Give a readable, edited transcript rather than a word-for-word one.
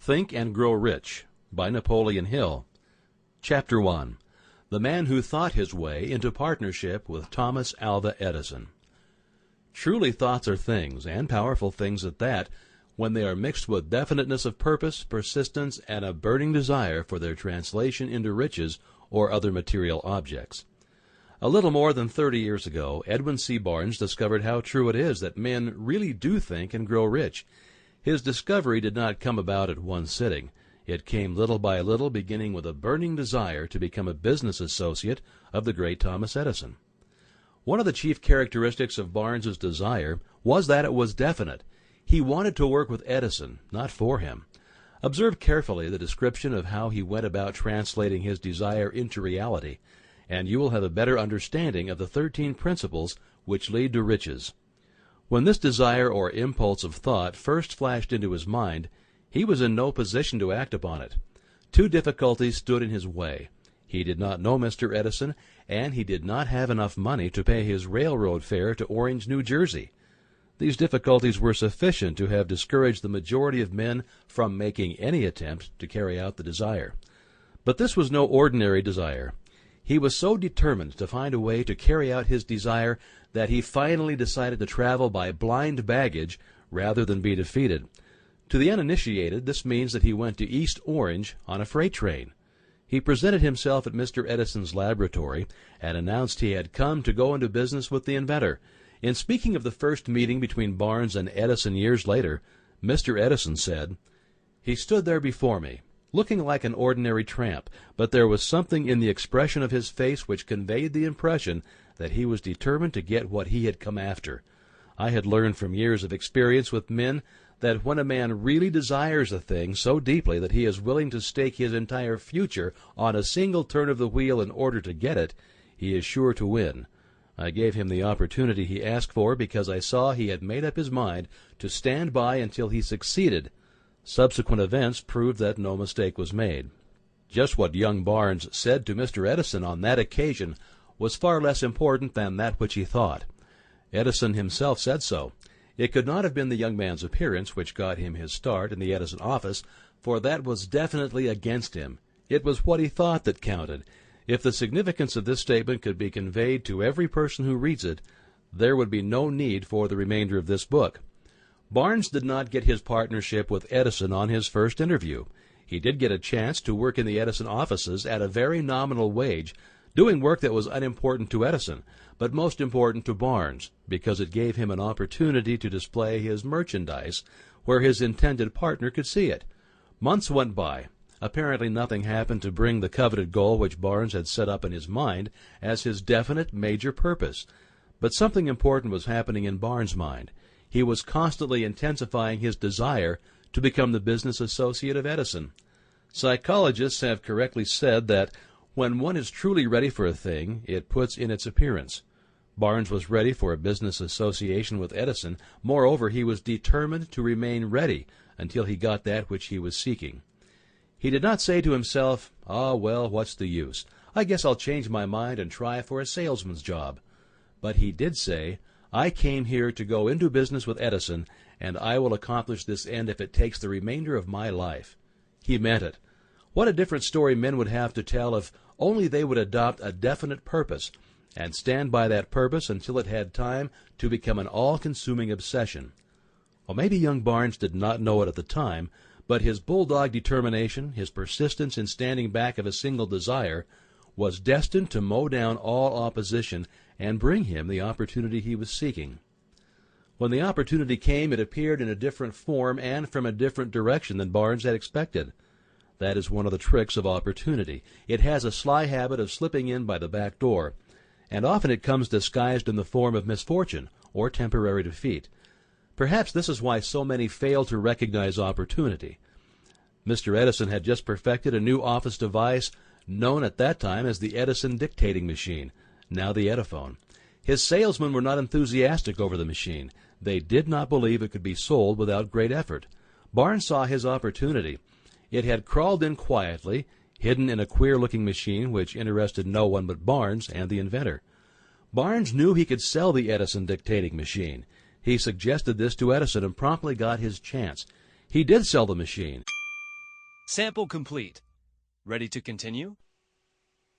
Think and Grow Rich by Napoleon Hill. Chapter 1. The Man Who Thought His Way into Partnership with Thomas Alva Edison. Truly thoughts are things, and powerful things at that, when they are mixed with definiteness of purpose, persistence, and a burning desire for their translation into riches or other material objects. A little more than 30 years ago, Edwin C. Barnes discovered how true it is that men really do think and grow rich. His discovery did not come about at one sitting. It came little by little, beginning with a burning desire to become a business associate of the great Thomas Edison. One of the chief characteristics of Barnes's desire was that it was definite. He wanted to work with Edison, not for him. Observe carefully the description of how he went about translating his desire into reality, and you will have a better understanding of the 13 principles which lead to riches. When this desire or impulse of thought first flashed into his mind, he was in no position to act upon it. Two difficulties stood in his way. He did not know Mr. Edison, and he did not have enough money to pay his railroad fare to Orange, New Jersey. These difficulties were sufficient to have discouraged the majority of men from making any attempt to carry out the desire. But this was no ordinary desire. He was so determined to find a way to carry out his desire that he finally decided to travel by blind baggage rather than be defeated. To the uninitiated, this means that he went to East Orange on a freight train. He presented himself at Mr. Edison's laboratory and announced he had come to go into business with the inventor. In speaking of the first meeting between Barnes and Edison years later, Mr. Edison said, "He stood there before me, looking like an ordinary tramp, but there was something in the expression of his face which conveyed the impression that he was determined to get what he had come after. I had learned from years of experience with men that when a man really desires a thing so deeply that he is willing to stake his entire future on a single turn of the wheel in order to get it, he is sure to win. I gave him the opportunity he asked for because I saw he had made up his mind to stand by until he succeeded. Subsequent events proved that no mistake was made." Just what young Barnes said to Mr. Edison on that occasion was far less important than that which he thought. Edison himself said so. It could not have been the young man's appearance which got him his start in the Edison office, for that was definitely against him. It was what he thought that counted. If the significance of this statement could be conveyed to every person who reads it, there would be no need for the remainder of this book. Barnes did not get his partnership with Edison on his first interview. He did get a chance to work in the Edison offices at a very nominal wage, doing work that was unimportant to Edison, but most important to Barnes, because it gave him an opportunity to display his merchandise where his intended partner could see it. Months went by. Apparently nothing happened to bring the coveted goal which Barnes had set up in his mind as his definite major purpose. But something important was happening in Barnes' mind. He was constantly intensifying his desire to become the business associate of Edison. Psychologists have correctly said that when one is truly ready for a thing, it puts in its appearance. Barnes was ready for a business association with Edison. Moreover, he was determined to remain ready until he got that which he was seeking. He did not say to himself, "Ah, well, what's the use? I guess I'll change my mind and try for a salesman's job." But he did say, "I came here to go into business with Edison, and I will accomplish this end if it takes the remainder of my life." He meant it. What a different story men would have to tell if only they would adopt a definite purpose and stand by that purpose until it had time to become an all-consuming obsession. Well, maybe young Barnes did not know it at the time, but his bulldog determination, his persistence in standing back of a single desire, was destined to mow down all opposition and bring him the opportunity he was seeking. When the opportunity came, it appeared in a different form and from a different direction than Barnes had expected. That is one of the tricks of opportunity. It has a sly habit of slipping in by the back door, and often it comes disguised in the form of misfortune or temporary defeat. Perhaps this is why so many fail to recognize opportunity. Mr. Edison had just perfected a new office device known at that time as the Edison dictating machine, now the Ediphone. His salesmen were not enthusiastic over the machine. They did not believe it could be sold without great effort. Barnes saw his opportunity. It had crawled in quietly, hidden in a queer-looking machine which interested no one but Barnes and the inventor. Barnes knew he could sell the Edison dictating machine. He suggested this to Edison and promptly got his chance. He did sell the machine. Sample complete. Ready to continue?